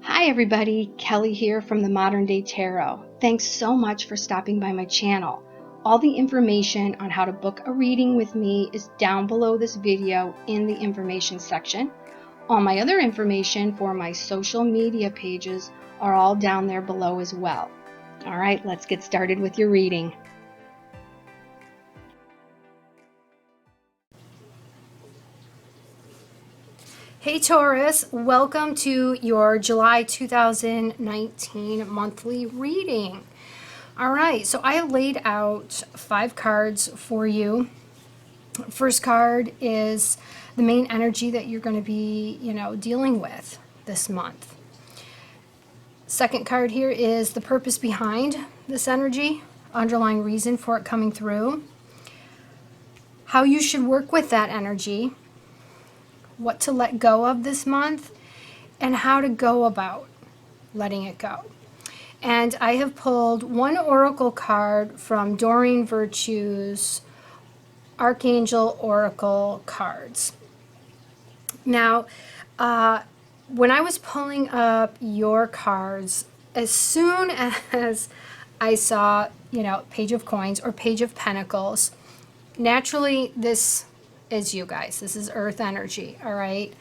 Hi everybody, Kelly here from the Modern Day Tarot. Thanks so much for stopping by my channel. All the information on how to book a reading with me is down below this video in the information section. All my other information for my social media pages are all down there below as well. All right, let's get started with your reading. Hey Taurus, welcome to your July 2019 monthly reading. All right, so I laid out 5 cards for you. First card is the main energy that you're going to be, dealing with this month. Second card here is the purpose behind this energy, underlying reason for it coming through, how you should work with that energy, what to let go of this month, and how to go about letting it go. And I have pulled one oracle card from Doreen Virtue's Archangel Oracle cards. Now, when I was pulling up your cards, as soon as I saw, Page of Coins or Page of Pentacles, naturally this is you guys. This is earth energy, all right?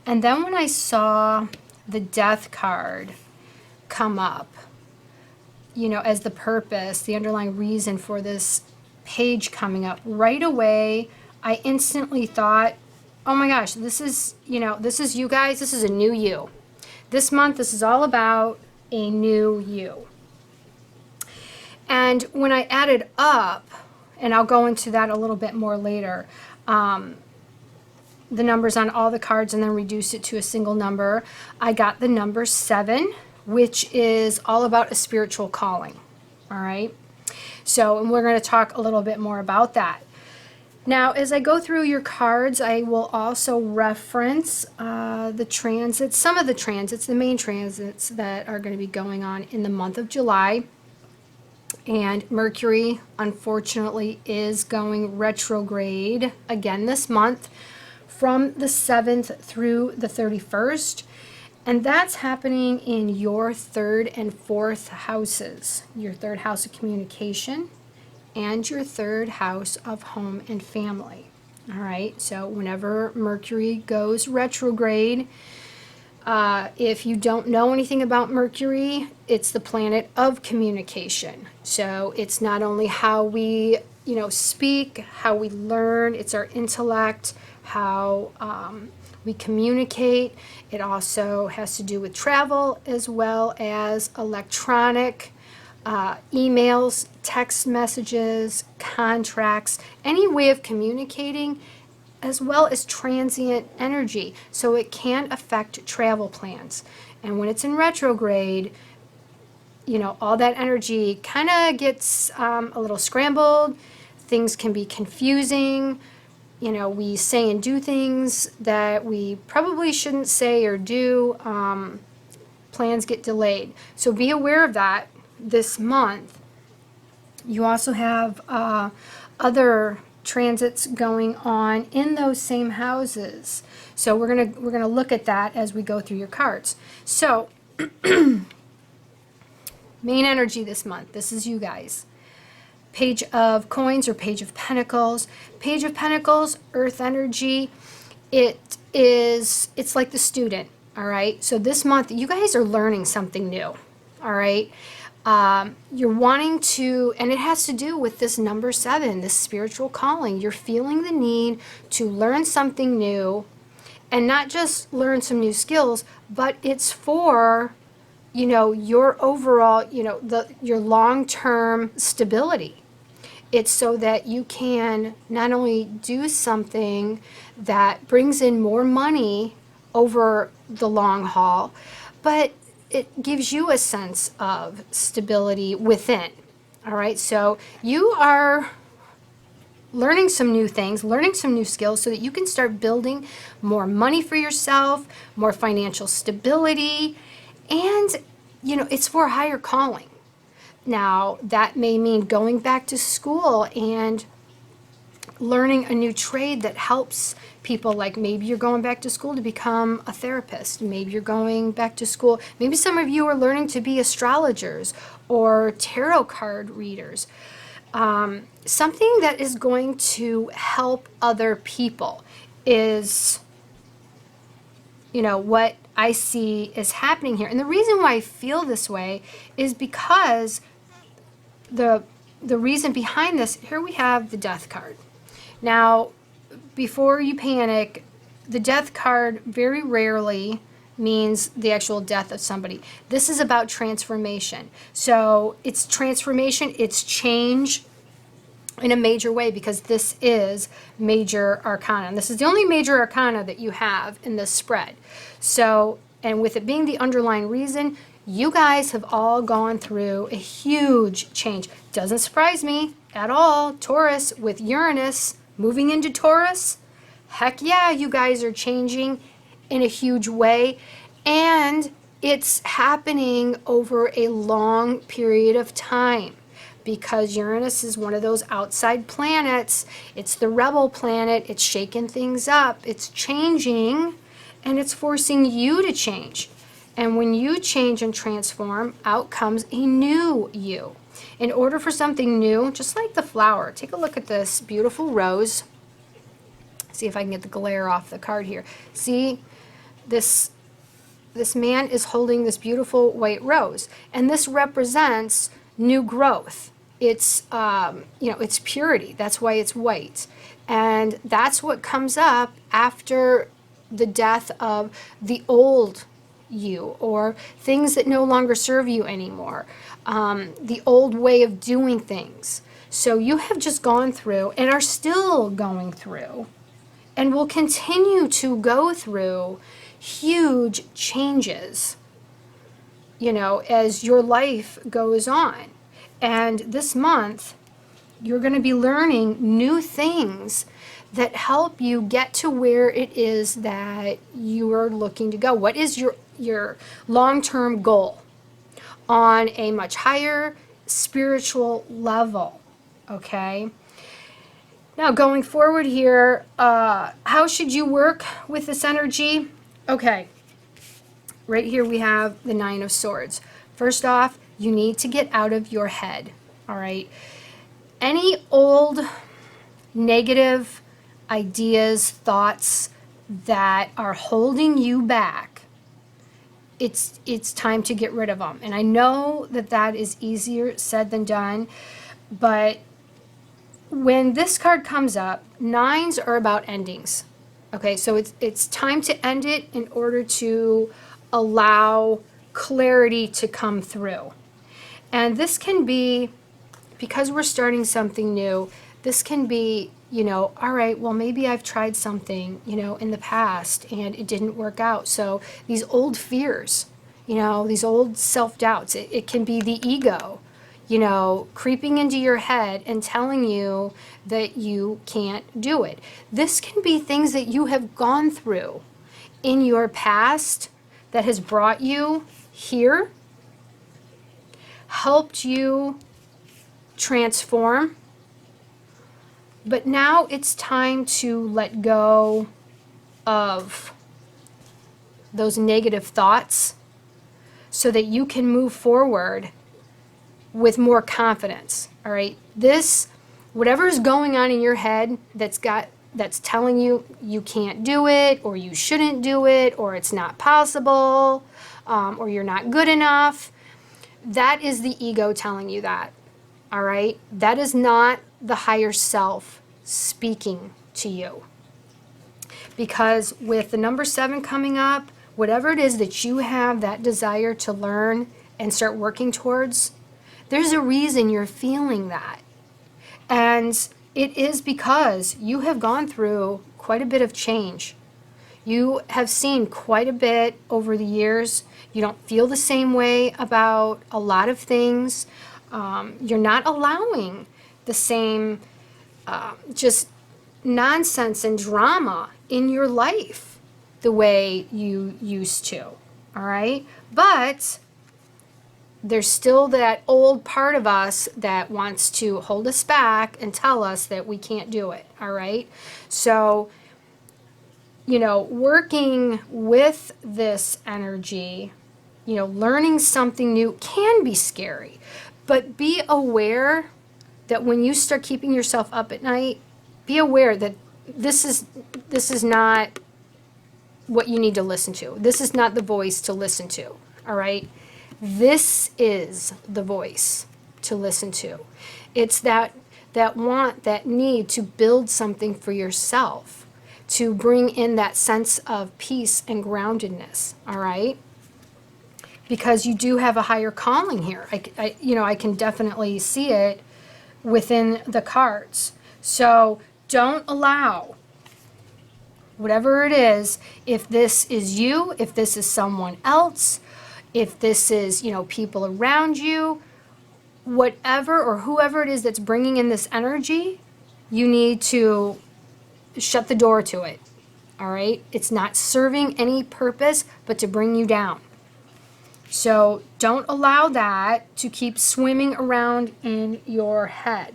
And then when I saw the Death card come up, as the purpose, the underlying reason for this page coming up, right away, I instantly thought, oh my gosh, this is you guys. This is a new you. This month, this is all about a new you. And when I added up, and I'll go into that a little bit more later, the numbers on all the cards and then reduce it to a single number, I got the number 7, which is all about a spiritual calling. All right. So, and we're going to talk a little bit more about that. Now, as I go through your cards, I will also reference the transits, some of the transits, the main transits that are going to be going on in the month of July. And Mercury, unfortunately, is going retrograde again this month from the 7th through the 31st. And that's happening in your 3rd and 4th houses, your 3rd house of communication and your 3rd house of home and family. All right, so whenever Mercury goes retrograde, if you don't know anything about Mercury, it's the planet of communication. So it's not only how we, speak, how we learn, it's our intellect, how we communicate. It also has to do with travel as well as electronic emails, text messages, contracts, any way of communicating, as well as transient energy. So it can affect travel plans. And when it's in retrograde, all that energy kind of gets a little scrambled. Things can be confusing. We say and do things that we probably shouldn't say or do. Plans get delayed. So be aware of that this month. You also have other transits going on in those same houses. So we're gonna look at that as we go through your cards. So main energy this month. This is you guys. Page of Coins or Page of Pentacles. Page of Pentacles, earth energy. It's like the student, all right? So this month, you guys are learning something new, all right? You're wanting to, and it has to do with this number 7, this spiritual calling. You're feeling the need to learn something new, and not just learn some new skills, but it's for, your overall, your long-term stability. It's so that you can not only do something that brings in more money over the long haul, but it gives you a sense of stability within. All right, so you are learning some new things, learning some new skills so that you can start building more money for yourself, more financial stability, and, it's for a higher calling. Now, that may mean going back to school and learning a new trade that helps people, like maybe you're going back to school to become a therapist. Maybe you're going back to school. Maybe some of you are learning to be astrologers or tarot card readers. Something that is going to help other people is, what I see is happening here. And the reason why I feel this way is because the reason behind this, here we have the Death card. Now, before you panic, the Death card very rarely means the actual death of somebody. This is about transformation. So it's transformation, it's change in a major way, because this is major arcana. And this is the only major arcana that you have in this spread. So, and with it being the underlying reason, you guys have all gone through a huge change. Doesn't surprise me at all. Taurus, with Uranus moving into Taurus, heck yeah, you guys are changing in a huge way. And it's happening over a long period of time, because Uranus is one of those outside planets. It's the rebel planet. It's shaking things up. It's changing, and it's forcing you to change. And when you change and transform, out comes a new you. In order for something new, just like the flower, take a look at this beautiful rose. See if I can get the glare off the card here. See, this man is holding this beautiful white rose, and this represents new growth. It's it's purity. That's why it's white. And that's what comes up after the death of the old you, or things that no longer serve you anymore, the old way of doing things. So you have just gone through, and are still going through, and will continue to go through huge changes, as your life goes on. And this month, you're going to be learning new things that help you get to where it is that you are looking to go. What is your long-term goal on a much higher spiritual level? Okay. Now, going forward here, how should you work with this energy? Okay. Right here we have the Nine of Swords. First off, you need to get out of your head. All right. Any old negative ideas, thoughts that are holding you back, it's time to get rid of them. And I know that is easier said than done, but when this card comes up, nines are about endings. Okay, so it's time to end it in order to allow clarity to come through. And this can be, because we're starting something new, this can be, all right, well, maybe I've tried something, in the past and it didn't work out. So these old fears, these old self-doubts, it can be the ego, creeping into your head and telling you that you can't do it. This can be things that you have gone through in your past that has brought you here, helped you transform, but now it's time to let go of those negative thoughts so that you can move forward with more confidence. All right, whatever's going on in your head that's telling you you can't do it, or you shouldn't do it, or it's not possible, or you're not good enough, that is the ego telling you that. All right, that is not the higher self speaking to you. Because with the number 7 coming up, whatever it is that you have that desire to learn and start working towards, there's a reason you're feeling that. And it is because you have gone through quite a bit of change. You have seen quite a bit over the years. You don't feel the same way about a lot of things. You're not allowing the same just nonsense and drama in your life the way you used to. All right? But there's still that old part of us that wants to hold us back and tell us that we can't do it. All right? So you know, working with this energy, you know, learning something new can be scary. But be aware that when you start keeping yourself up at night, be aware that this is not what you need to listen to. This is not the voice to listen to, all right? This is the voice to listen to. It's that want, that need to build something for yourself, to bring in that sense of peace and groundedness, all right? Because you do have a higher calling here. I can definitely see it within the cards. So don't allow whatever it is, if this is you, if this is someone else, if this is, you know, people around you, whatever or whoever it is that's bringing in this energy, you need to shut the door to it, all right? It's not serving any purpose but to bring you down. So don't allow that to keep swimming around in your head.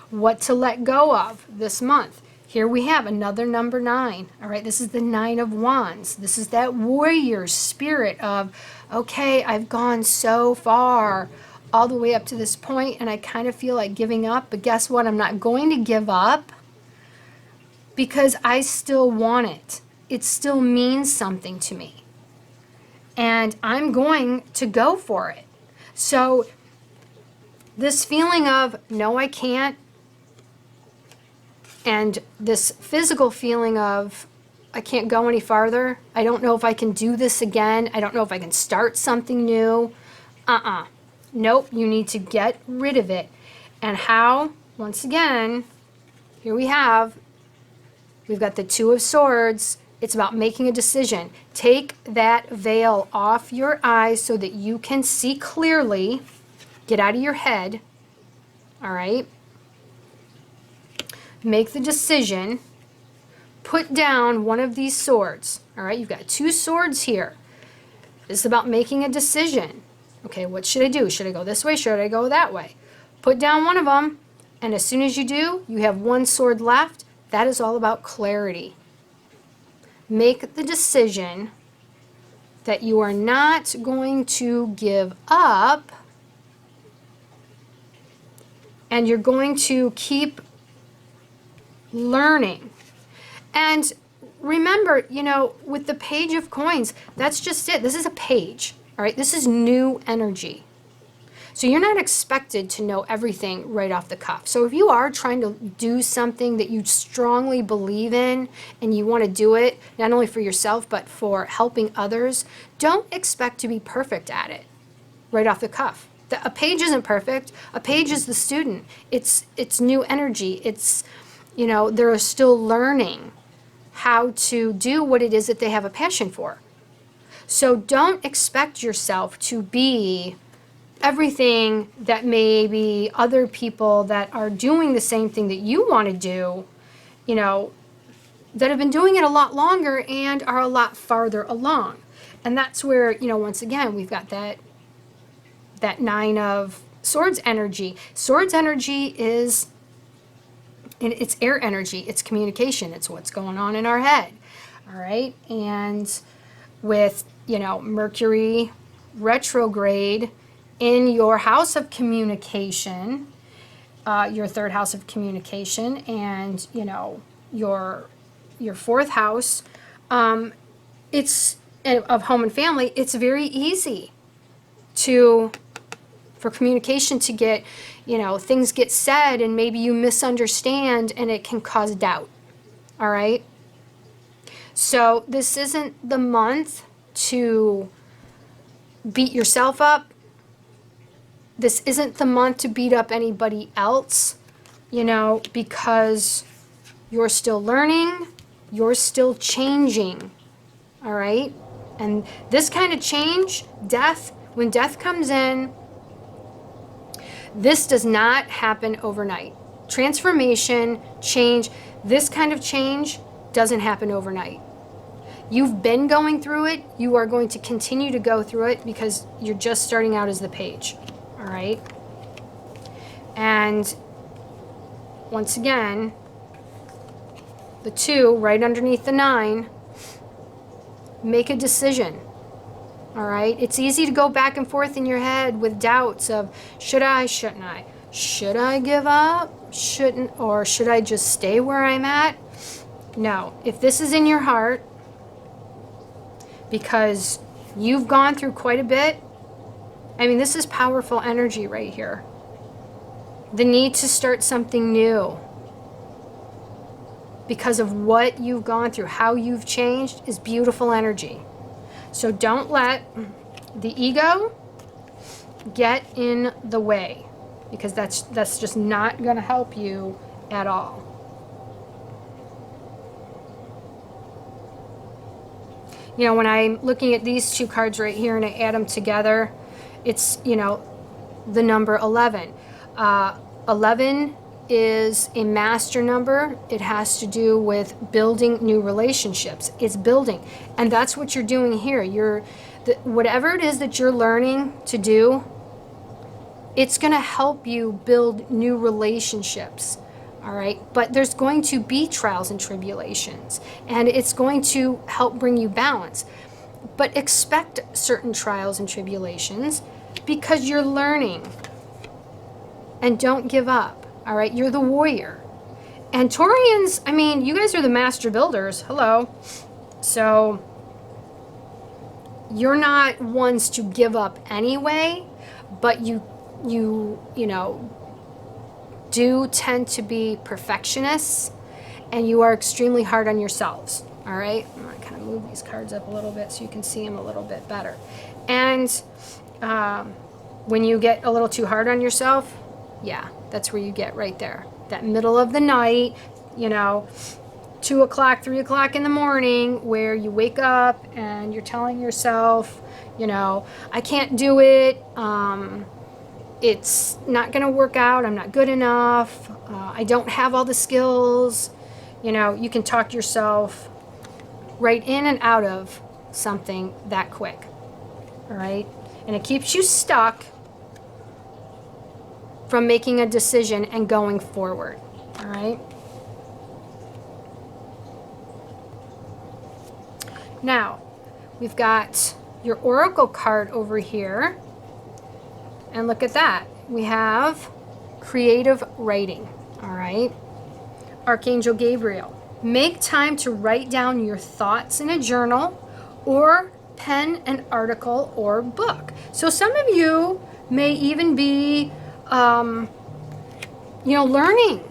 What to let go of this month. Here we have another number 9. All right, this is the 9 of Wands. This is that warrior spirit of, okay, I've gone so far all the way up to this point and I kind of feel like giving up. But guess what? I'm not going to give up because I still want it. It still means something to me. And I'm going to go for it. So this feeling of, no, I can't, and this physical feeling of, I can't go any farther. I don't know if I can do this again. I don't know if I can start something new. Nope, you need to get rid of it. And how? Once again, here we've got the 2 of Swords. It's about making a decision. Take that veil off your eyes so that you can see clearly. Get out of your head. All right? Make the decision. Put down one of these swords. All right? You've got 2 swords here. This is about making a decision. Okay, what should I do? Should I go this way? Should I go that way? Put down one of them. And as soon as you do, you have 1 sword left. That is all about clarity. Make the decision that you are not going to give up and you're going to keep learning. And remember, you know, with the Page of Coins, that's just it. This is a page, all right? This is new energy. So you're not expected to know everything right off the cuff. So if you are trying to do something that you strongly believe in and you want to do it, not only for yourself, but for helping others, don't expect to be perfect at it right off the cuff. A page isn't perfect. A page is the student. It's new energy. It's, you know, they're still learning how to do what it is that they have a passion for. So don't expect yourself to be everything that maybe other people that are doing the same thing that you want to do, you know, that have been doing it a lot longer and are a lot farther along. And that's where, you know, once again, we've got that 9 of Swords energy. Swords energy is, and it's air energy, it's communication, it's what's going on in our head. All right. And with, you know, Mercury retrograde in your house of communication, your 3rd house of communication, and, you know, your 4th house, it's of home and family, it's very easy for communication to get, you know, things get said and maybe you misunderstand and it can cause doubt. All right. So this isn't the month to beat yourself up. This isn't the month to beat up anybody else, you know, because you're still learning, you're still changing. All right. And this kind of change, death, when death comes in, this does not happen overnight. Transformation, change, this kind of change doesn't happen overnight. You've been going through it. You are going to continue to go through it because you're just starting out as the page. All right. And once again, the 2 right underneath the 9, Make a decision. All right? It's easy to go back and forth in your head with doubts of, should I, shouldn't I? Should I give up? Shouldn't, or should I just stay where I'm at? No. If this is in your heart, because you've gone through quite a bit, I mean, this is powerful energy right here. The need to start something new because of what you've gone through, how you've changed, is beautiful energy. So don't let the ego get in the way, because that's just not going to help you at all. You know, when I'm looking at these two cards right here and I add them together, it's, you know, the number 11. 11 is a master number. It has to do with building new relationships. It's building. And that's what you're doing here. Whatever it is that you're learning to do, it's going to help you build new relationships. All right. But there's going to be trials and tribulations, and it's going to help bring you balance. But expect certain trials and tribulations because you're learning. And don't give up. All right. You're the warrior. And Taurians, I mean, you guys are the master builders. Hello. So you're not ones to give up anyway, but you know, do tend to be perfectionists, and you are extremely hard on yourselves. All right. I'm going to kind of move these cards up a little bit so you can see them a little bit better. And when you get a little too hard on yourself, yeah, that's where you get right there. That middle of the night, you know, 2 o'clock, 3 o'clock in the morning, where you wake up and you're telling yourself, you know, I can't do it. It's not going to work out. I'm not good enough. I don't have all the skills. You know, you can talk yourself right in and out of something that quick. All right. And it keeps you stuck from making a decision and going forward. All right. Now, we've got your oracle card over here. And look at that. We have creative writing. All right. Archangel Gabriel. Make time to write down your thoughts in a journal or pen an article or book. So some of you may even be, you know, learning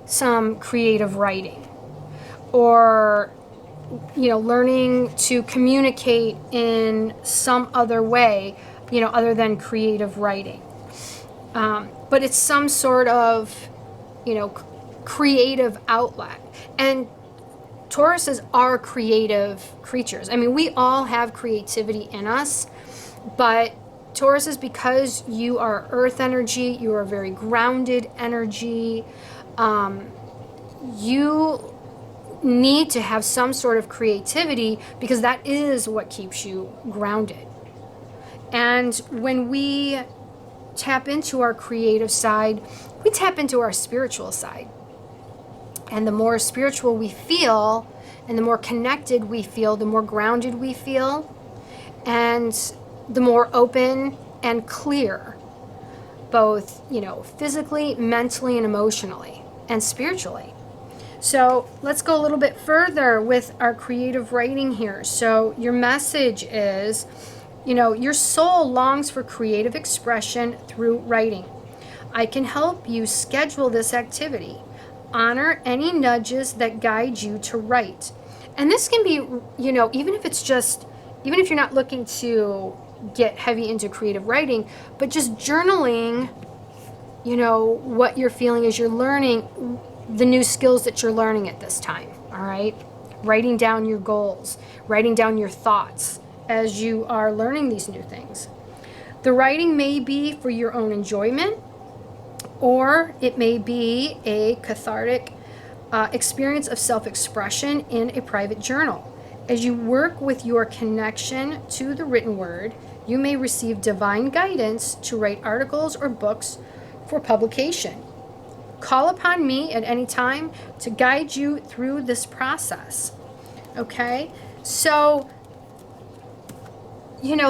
some creative writing, or, you know, learning to communicate in some other way, you know, other than creative writing. But it's some sort of, you know, creative outlet. And Tauruses are creative creatures. I mean, we all have creativity in us, but Tauruses, because you are earth energy, you are very grounded energy, you need to have some sort of creativity, because that is what keeps you grounded. And when we tap into our creative side, we tap into our spiritual side. And the more spiritual we feel, and the more connected we feel, the more grounded we feel, and the more open and clear, both, you know, physically, mentally, and emotionally, and spiritually. So let's go a little bit further with our creative writing here. So your message is, you know, your soul longs for creative expression through writing. I can help you schedule this activity. Honor any nudges that guide you to write. And this can be, you know, even if you're not looking to get heavy into creative writing, but just journaling, you know, what you're feeling as you're learning the new skills that you're learning at this time. All right. Writing down your goals, writing down your thoughts as you are learning these new things. The writing may be for your own enjoyment, or it may be a cathartic experience of self-expression in a private journal. As you work with your connection to the written word, you may receive divine guidance to write articles or books for publication. Call upon me at any time to guide you through this process. Okay? So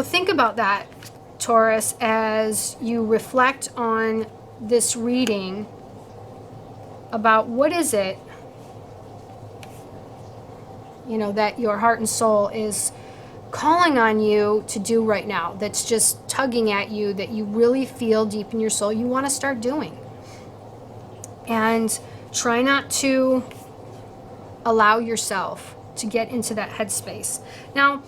think about that, Taurus, as you reflect on this reading about what is it, that your heart and soul is calling on you to do right now, that's just tugging at you, that you really feel deep in your soul you want to start doing. And try not to allow yourself to get into that headspace. Now,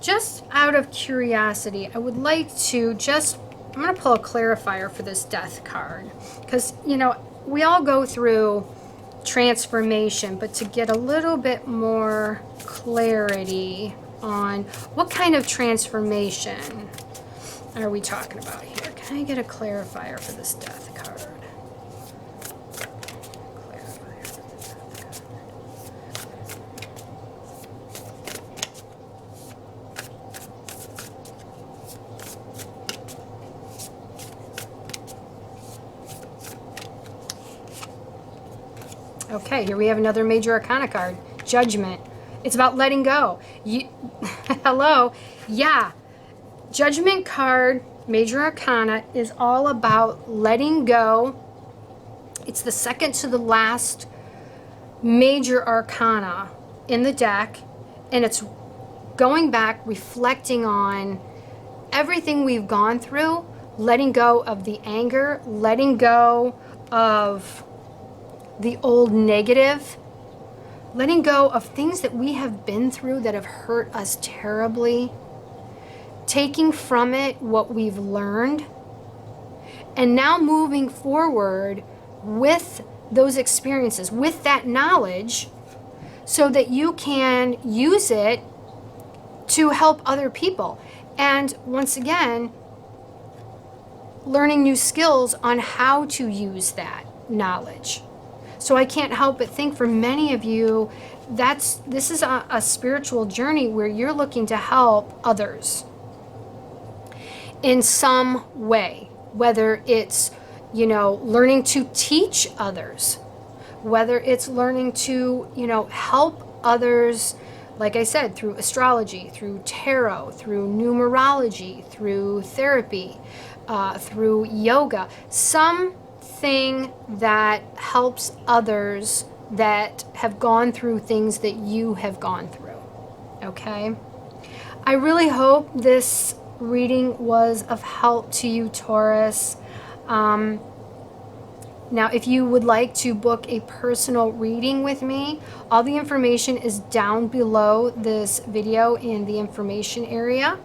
just out of curiosity, I would like to I'm going to pull a clarifier for this death card, because, we all go through transformation, but to get a little bit more clarity on what kind of transformation are we talking about here. Can I get a clarifier for this death card? Clarifier for the death card. Okay, here we have another major arcana card, Judgment. It's about letting go. Hello. Yeah. Judgment card, major arcana, is all about letting go. It's the second to the last major arcana in the deck, and it's going back, reflecting on everything we've gone through, letting go of the anger, letting go of the old negative, letting go of things that we have been through that have hurt us terribly, taking from it what we've learned, and now moving forward with those experiences, with that knowledge, so that you can use it to help other people. And once again, learning new skills on how to use that knowledge. So I can't help but think for many of you, this is a spiritual journey where you're looking to help others in some way, whether it's, learning to teach others, whether it's learning to, help others, like I said, through astrology, through tarot, through numerology, through therapy, through yoga, something that helps others that have gone through things that you have gone through. Okay? I really hope this reading was of help to you, Taurus. Now, if you would like to book a personal reading with me, all the information is down below this video in the information area.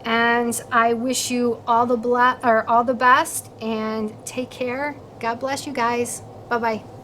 And I wish you all the best, and take care. God bless you guys. Bye-bye.